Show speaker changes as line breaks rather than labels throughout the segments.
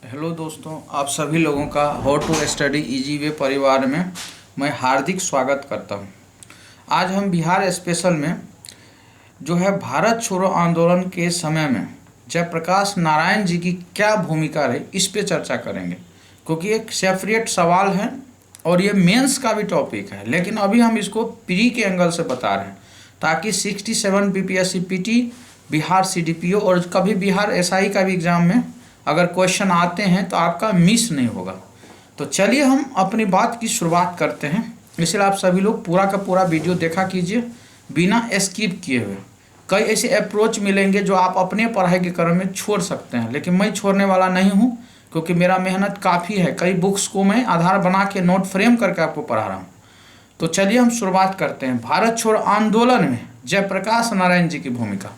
Hello दोस्तों, आप सभी लोगों का how to study easy way परिवार में मैं हार्दिक स्वागत करता हूं। आज हम बिहार स्पेशल में जो है भारत छोड़ो आंदोलन के समय में जयप्रकाश नारायण जी की क्या भूमिका रही इस पे चर्चा करेंगे, क्योंकि एक सेपरेट सवाल है और ये मेंस का भी टॉपिक है, लेकिन अभी हम इसको प्री के एंगल से बता रहे हैं ताकि 67 बीपीएससी पीटी, बिहार सीडीपीओ और कभी बिहार एसआई का भी एग्ज़ाम में अगर क्वेश्चन आते हैं तो आपका मिस नहीं होगा। तो चलिए हम अपनी बात की शुरुआत करते हैं, इसलिए आप सभी लोग पूरा का पूरा वीडियो देखा कीजिए बिना स्किप किए हुए। कई ऐसे अप्रोच मिलेंगे जो आप अपने पढ़ाई के क्रम में छोड़ सकते हैं, लेकिन मैं छोड़ने वाला नहीं हूँ क्योंकि मेरा मेहनत काफ़ी है। कई बुक्स को मैं आधार बना के नोट फ्रेम करके आपको पढ़ा रहा हूँ। तो चलिए हम शुरुआत करते हैं भारत छोड़ो आंदोलन में जयप्रकाश नारायण जी की भूमिका।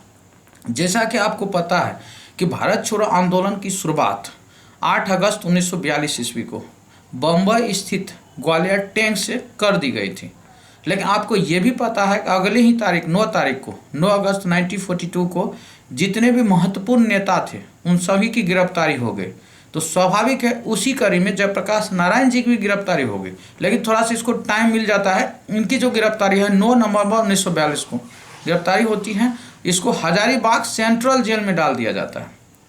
जैसा कि आपको पता है कि भारत छोड़ो आंदोलन की शुरुआत 8 अगस्त 1942 ईस्वी को बम्बई स्थित ग्वालियर टैंक से कर दी गई थी। लेकिन आपको ये भी पता है कि अगले ही तारीख 9 अगस्त 1942 को जितने भी महत्वपूर्ण नेता थे उन सभी की गिरफ्तारी हो गई। तो स्वाभाविक है उसी कड़ी में जयप्रकाश नारायण जी की भी गिरफ्तारी हो गई, लेकिन थोड़ा सा इसको टाइम मिल जाता है। इनकी जो गिरफ्तारी है 9 नवंबर 1942 को गिरफ्तारी होती है। इसको हजारीबाग सेंट्रल जेल में डाल दिया जाता है,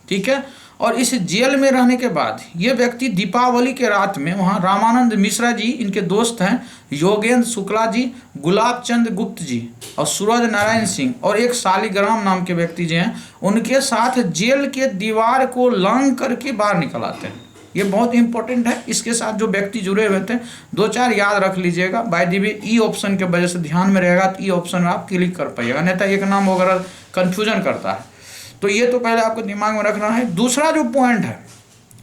ठीक है। और इस जेल में रहने के बाद ये व्यक्ति दीपावली के रात में वहाँ रामानंद मिश्रा जी, इनके दोस्त हैं योगेंद्र शुक्ला जी, गुलाब चंद गुप्त जी और सूरज नारायण सिंह और एक शालिग्राम नाम के व्यक्ति जो हैं उनके साथ जेल के दीवार को लांघ करके बाहर निकल आते हैं। ये बहुत इंपॉर्टेंट है। इसके साथ जो व्यक्ति जुड़े हुए थे 2-4 याद रख लीजिएगा। By the way E option के वजह से ध्यान में रहेगा तो ई ऑप्शन में आप क्लिक कर पाइएगा, नहीं तो एक नाम वगैरह कन्फ्यूजन करता है। तो ये तो पहले आपको दिमाग में रखना है। दूसरा जो पॉइंट है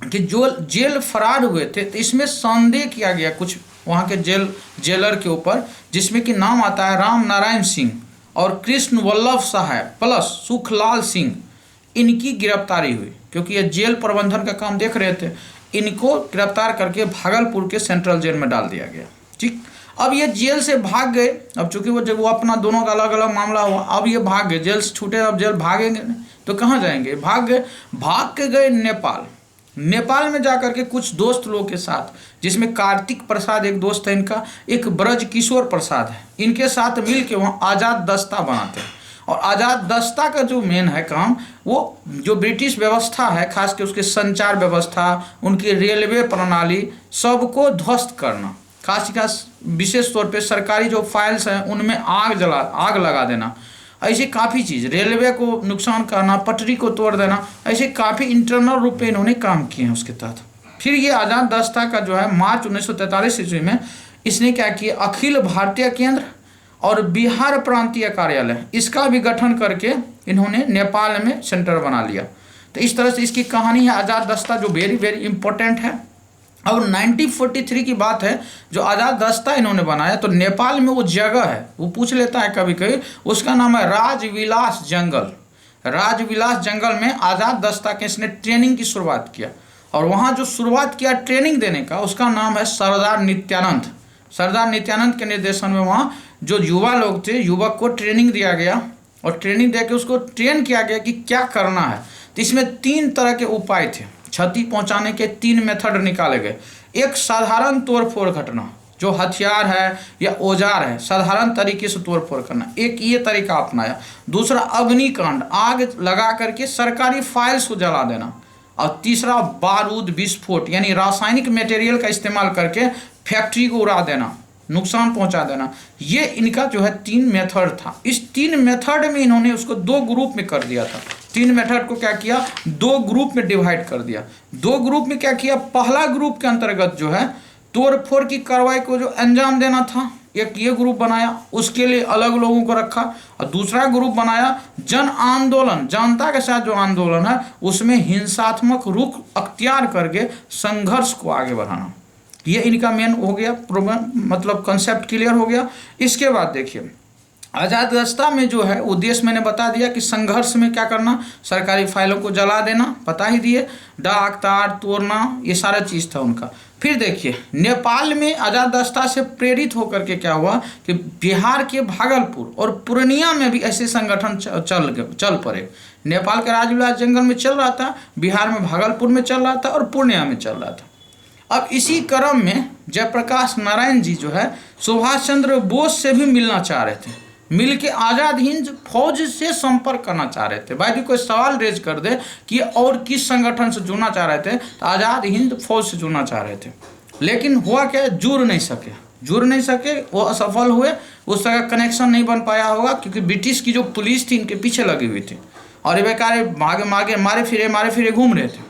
कि जो जेल फरार हुए थे तो इसमें संदेह किया गया कुछ वहाँ के जेलर के ऊपर, जिसमें कि नाम आता है राम नारायण सिंह और कृष्ण वल्लभ साहब प्लस सुखलाल सिंह। इनकी गिरफ्तारी हुई क्योंकि ये जेल प्रबंधन का काम देख रहे थे। इनको गिरफ्तार करके भागलपुर के सेंट्रल जेल में डाल दिया गया, ठीक। अब ये जेल से भाग गए। अब चूंकि वो अपना दोनों का अलग अलग मामला हुआ, अब ये भाग गए, जेल से छूटे, अब जेल भागेंगे तो कहाँ जाएंगे, भाग के गए नेपाल में जाकर के कुछ दोस्त लोगों के साथ, जिसमें कार्तिक प्रसाद एक दोस्त है इनका, एक ब्रज किशोर प्रसाद है, इनके साथ मिल के वहाँ आज़ाद दस्ता बनाते हैं। और आज़ाद दस्ता का जो मेन है काम, वो जो ब्रिटिश व्यवस्था है, खास कर उसके संचार व्यवस्था, उनकी रेलवे प्रणाली, सबको ध्वस्त करना, खास विशेष तौर पे सरकारी जो फाइल्स हैं उनमें आग लगा देना, ऐसे काफ़ी चीज़, रेलवे को नुकसान करना, पटरी को तोड़ देना, ऐसे काफ़ी इंटरनल रूप में इन्होंने काम किए हैं उसके तहत। फिर ये आज़ाद दस्ता का जो है मार्च 1943 ईस्वी में इसने क्या किया, अखिल भारतीय केंद्र और बिहार प्रांतीय कार्यालय, इसका भी गठन करके इन्होंने नेपाल में सेंटर बना लिया। तो इस तरह से इसकी कहानी है आज़ाद दस्ता, जो वेरी वेरी इंपॉर्टेंट है। अब 1943 की बात है, जो आज़ाद दस्ता इन्होंने बनाया, तो नेपाल में वो जगह है, वो पूछ लेता है कभी कभी, उसका नाम है राजविलास जंगल। राजविलास जंगल में आज़ाद दस्ता के इसने ट्रेनिंग की शुरुआत किया, और वहाँ जो शुरुआत किया ट्रेनिंग देने का, उसका नाम है सरदार नित्यानंद। सरदार नित्यानंद के निर्देशन में वहाँ जो युवा लोग थे, युवक को ट्रेनिंग दिया गया, और ट्रेनिंग दे के उसको ट्रेन किया गया कि क्या करना है। तो इसमें 3 तरह के उपाय थे, क्षति पहुंचाने के 3 मेथड निकाले गए। एक साधारण तोड़फोड़ घटना, जो हथियार है या औजार है, साधारण तरीके से तोड़फोड़ करना, एक ये तरीका अपनाया। दूसरा अग्निकांड, आग लगा करके सरकारी फाइल्स को जला देना। और तीसरा बारूद विस्फोट, यानी रासायनिक मटेरियल का इस्तेमाल करके फैक्ट्री को उड़ा देना, नुकसान पहुंचा देना। ये इनका जो है 3 मेथड था। इस 3 मेथड में इन्होंने उसको 2 ग्रुप में कर दिया था। 3 मेथड को क्या किया, 2 ग्रुप में डिवाइड कर दिया। 2 ग्रुप में क्या किया, पहला ग्रुप के अंतर्गत जो है तोड़फोड़ की कार्रवाई को जो अंजाम देना था, एक ये ग्रुप बनाया, उसके लिए अलग लोगों को रखा। और दूसरा ग्रुप बनाया जन आंदोलन, जनता के साथ जो आंदोलन है उसमें हिंसात्मक रुख अख्तियार करके संघर्ष को आगे बढ़ाना। ये इनका मेन हो गया, मतलब कंसेप्ट क्लियर हो गया। इसके बाद देखिए आज़ाद दस्ता में जो है उद्देश्य मैंने बता दिया कि संघर्ष में क्या करना, सरकारी फाइलों को जला देना, पता ही दिए, डाक तार तोड़ना, ये सारा चीज़ था उनका। फिर देखिए नेपाल में आज़ाद दस्ता से प्रेरित होकर के क्या हुआ कि बिहार के भागलपुर और पूर्णिया में भी ऐसे संगठन चल पड़े। नेपाल के राजविलास जंगल में चल रहा था, बिहार में भागलपुर में चल रहा था और पूर्णिया में चल रहा था। अब इसी क्रम में जयप्रकाश नारायण जी जो है सुभाष चंद्र बोस से भी मिलना चाह रहे थे, मिल के आज़ाद हिंद फौज से संपर्क करना चाह रहे थे। भाई कोई सवाल रेज कर दे कि और किस संगठन से जुड़ना चाह रहे थे, तो आज़ाद हिंद फौज से जुड़ना चाह रहे थे। लेकिन हुआ क्या, जुड़ नहीं सके, वो असफल हुए, उस तरह का कनेक्शन नहीं बन पाया होगा क्योंकि ब्रिटिश की जो पुलिस थी इनके पीछे लगी हुई थी और ये बेकार मारे फिरे घूम रहे थे।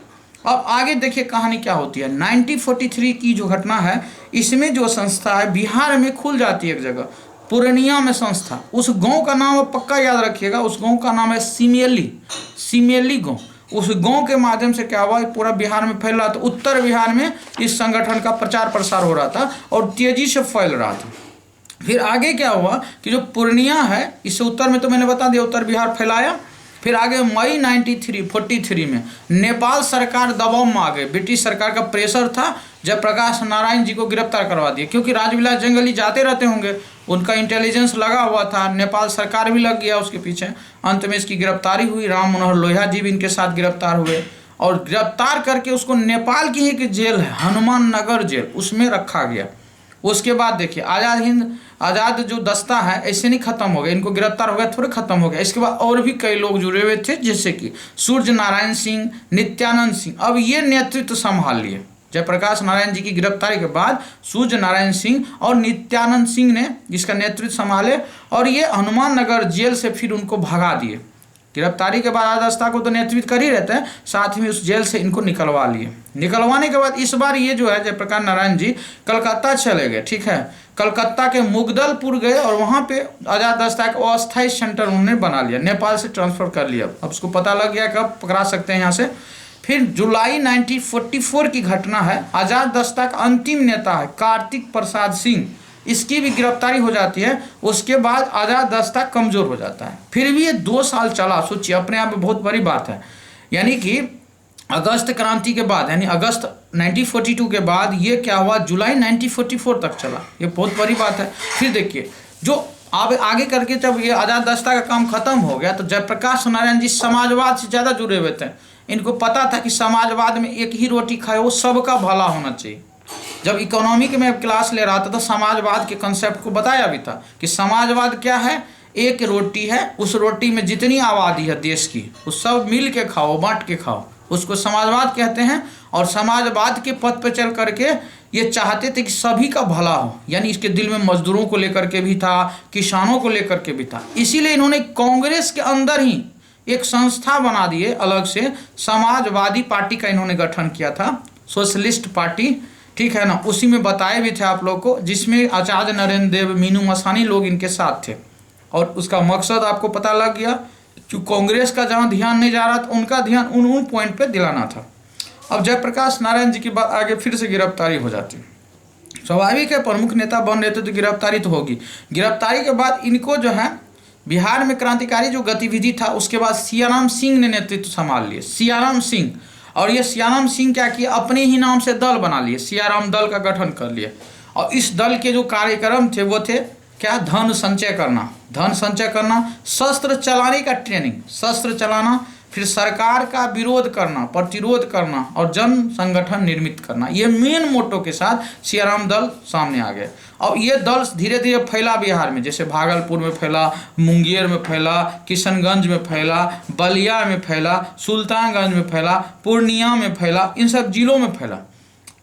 अब आगे देखिए कहानी क्या होती है। 1943 की जो घटना है, इसमें जो संस्था है बिहार में खुल जाती है एक जगह, पूर्णिया में संस्था। उस गांव का नाम पक्का याद रखिएगा, उस गांव का नाम है सिमेली गांव। उस गांव के माध्यम से क्या हुआ, पूरा बिहार में फैल रहा था। उत्तर बिहार में इस संगठन का प्रचार प्रसार हो रहा था और तेजी से फैल रहा था। फिर आगे क्या हुआ कि जो पूर्णिया है, इससे उत्तर में तो मैंने बता दिया, उत्तर बिहार फैलाया। फिर आगे मई 1943 में नेपाल सरकार दबाव में आ गई, ब्रिटिश सरकार का प्रेशर था, जयप्रकाश नारायण जी को गिरफ्तार करवा दिया क्योंकि राजविलास जंगली जाते रहते होंगे, उनका इंटेलिजेंस लगा हुआ था, नेपाल सरकार भी लग गया उसके पीछे। अंत में इसकी गिरफ्तारी हुई, राम मनोहर लोहिया जी भी इनके साथ गिरफ्तार हुए और गिरफ्तार करके उसको नेपाल की एक जेल है हनुमान नगर जेल, उसमें रखा गया। उसके बाद देखिए आज़ाद जो दस्ता है ऐसे नहीं खत्म हो गया, इनको गिरफ्तार हो गया थोड़े खत्म हो गया। इसके बाद और भी कई लोग जुड़े हुए थे जैसे कि सूर्य नारायण सिंह, नित्यानंद सिंह। अब ये नेतृत्व संभाल लिए जयप्रकाश नारायण जी की गिरफ्तारी के बाद सूर्य नारायण सिंह और नित्यानंद सिंह ने इसका नेतृत्व संभाले और ये हनुमान नगर जेल से फिर उनको भगा दिए। गिरफ्तारी के बाद आज़ाद को तो नेतृत्व कर ही रहते हैं, साथ में उस जेल से इनको निकलवा लिए। निकलवाने के बाद इस बार ये जो है जयप्रकाश नारायण जी कलकत्ता चले गए, ठीक है। कलकत्ता के मुगदलपुर गए और वहाँ पे आज़ाद दस्ता का अस्थायी सेंटर उन्होंने बना लिया, नेपाल से ट्रांसफर कर लिया। अब उसको पता लग गया कब पकड़ा सकते हैं यहाँ से। फिर जुलाई 1944 की घटना है, आज़ाद दस्ता का अंतिम नेता है कार्तिक प्रसाद सिंह, इसकी भी गिरफ्तारी हो जाती है। उसके बाद आज़ाद दस्ता कमज़ोर हो जाता है। फिर भी ये 2 साल चला, सोचिए अपने आप में बहुत बड़ी बात है। यानी कि अगस्त क्रांति के बाद, यानी अगस्त 1942 के बाद ये क्या हुआ, जुलाई 1944 तक चला, ये बहुत बड़ी बात है। फिर देखिए जो अब आगे करके जब ये आज़ाद दस्ता का काम खत्म हो गया तो जयप्रकाश नारायण जी समाजवाद से ज़्यादा जुड़े हुए थे। इनको पता था कि समाजवाद में एक ही रोटी खाए, वो सबका भला होना चाहिए। जब इकोनॉमिक में क्लास ले रहा था तो समाजवाद के कंसेप्ट को बताया भी था कि समाजवाद क्या है, एक रोटी है, उस रोटी में जितनी आबादी है देश की वो सब मिल के खाओ, बांट के खाओ, उसको समाजवाद कहते हैं। और समाजवाद के पथ पर चल करके ये चाहते थे कि सभी का भला हो, यानी इसके दिल में मजदूरों को लेकर के भी था, किसानों को लेकर के भी था। इसीलिए इन्होंने कांग्रेस के अंदर ही एक संस्था बना दिए अलग से, समाजवादी पार्टी का इन्होंने गठन किया था, सोशलिस्ट पार्टी, ठीक है ना। उसी में बताए भी थे आप लोग को, जिसमें आचार्य नरेंद्र देव, मीनू मसानी लोग इनके साथ थे। और उसका मकसद आपको पता लग गया कि कांग्रेस का जहाँ ध्यान नहीं जा रहा था उनका ध्यान उन पॉइंट पे दिलाना था। अब जयप्रकाश नारायण जी की बात आगे फिर से गिरफ्तारी हो जाती, स्वाभाविक है, प्रमुख नेता बन रहे थे तो गिरफ्तारी तो होगी। गिरफ्तारी के बाद इनको जो है बिहार में क्रांतिकारी जो गतिविधि था उसके बाद सियाराम सिंह ने नेतृत्व संभाल लिए, सियाराम सिंह। और ये सियाराम सिंह क्या किया, अपने ही नाम से दल बना लिए, सियाराम दल का गठन कर लिए। और इस दल के जो कार्यक्रम थे वो थे क्या, धन संचय करना, शस्त्र चलाने का ट्रेनिंग, शस्त्र चलाना, फिर सरकार का विरोध करना, प्रतिरोध करना और जन संगठन निर्मित करना। ये मेन मोटो के साथ सियाराम दल सामने आ गए। और ये दल धीरे धीरे फैला बिहार में, जैसे भागलपुर में फैला, मुंगेर में फैला, किशनगंज में फैला, बलिया में फैला, सुल्तानगंज में फैला, पूर्णिया में फैला, इन सब जिलों में फैला।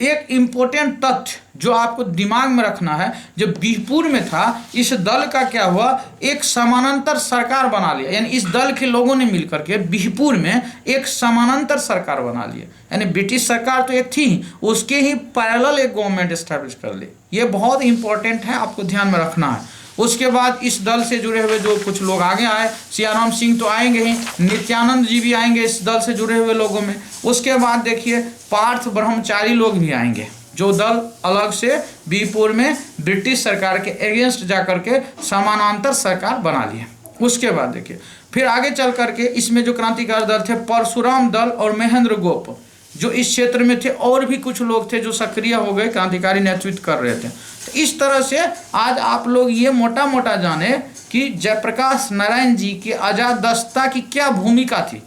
एक इम्पोर्टेंट तथ्य जो आपको दिमाग में रखना है, जब बीहपुर में था इस दल का क्या हुआ, एक समानांतर सरकार बना लिया। यानी इस दल के लोगों ने मिलकर के बीहपुर में एक समानांतर सरकार बना लिया, यानी ब्रिटिश सरकार तो एक थी, उसके ही पैरेलल एक गवर्नमेंट एस्टैब्लिश कर ली। ये बहुत इंपॉर्टेंट है, आपको ध्यान में रखना है। उसके बाद इस दल से जुड़े हुए जो कुछ लोग आगे आए, सियाराम सिंह तो आएंगे ही, नित्यानंद जी भी आएंगे इस दल से जुड़े हुए लोगों में। उसके बाद देखिए पार्थ ब्रह्मचारी लोग भी आएंगे, जो दल अलग से बीहपुर में ब्रिटिश सरकार के अगेंस्ट जाकर के समानांतर सरकार बना लिए। उसके बाद देखिए फिर आगे चल करके इसमें जो क्रांतिकारी दल थे, परशुराम दल और महेंद्र गोप, जो इस क्षेत्र में थे, और भी कुछ लोग थे जो सक्रिय हो गए, क्रांतिकारी नेतृत्व कर रहे थे। तो इस तरह से आज आप लोग ये मोटा मोटा जाने कि जयप्रकाश नारायण जी की आजादस्ता की क्या भूमिका थी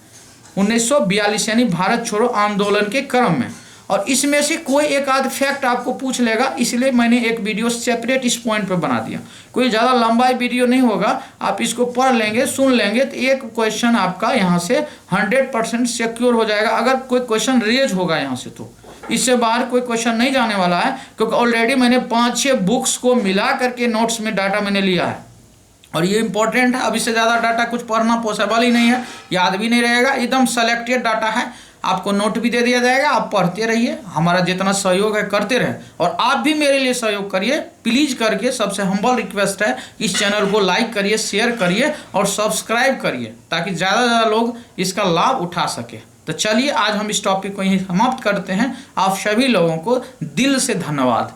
1942 यानी भारत छोड़ो आंदोलन के क्रम में। और इसमें से कोई एक आध फैक्ट आपको पूछ लेगा, इसलिए मैंने एक वीडियो सेपरेट इस पॉइंट पर बना दिया। कोई ज़्यादा लंबा वीडियो नहीं होगा, आप इसको पढ़ लेंगे, सुन लेंगे तो एक क्वेश्चन आपका यहाँ से 100% सिक्योर हो जाएगा। अगर कोई क्वेश्चन रेज होगा यहाँ से तो इससे बाहर कोई क्वेश्चन नहीं जाने वाला है, क्योंकि ऑलरेडी मैंने 5-6 बुक्स को मिला करके नोट्स में डाटा मैंने लिया है और ये इंपॉर्टेंट है। अब इससे ज़्यादा डाटा कुछ पढ़ना पॉसिबल ही नहीं है, याद भी नहीं रहेगा, एकदम सेलेक्टेड डाटा है। आपको नोट भी दे दिया जाएगा, आप पढ़ते रहिए, हमारा जितना सहयोग है करते रहें और आप भी मेरे लिए सहयोग करिए प्लीज़ करके। सबसे हम्बल रिक्वेस्ट है, इस चैनल को लाइक करिए, शेयर करिए और सब्सक्राइब करिए ताकि ज़्यादा से ज़्यादा लोग इसका लाभ उठा सके। तो चलिए आज हम इस टॉपिक को यहीं समाप्त करते हैं। आप सभी लोगों को दिल से धन्यवाद।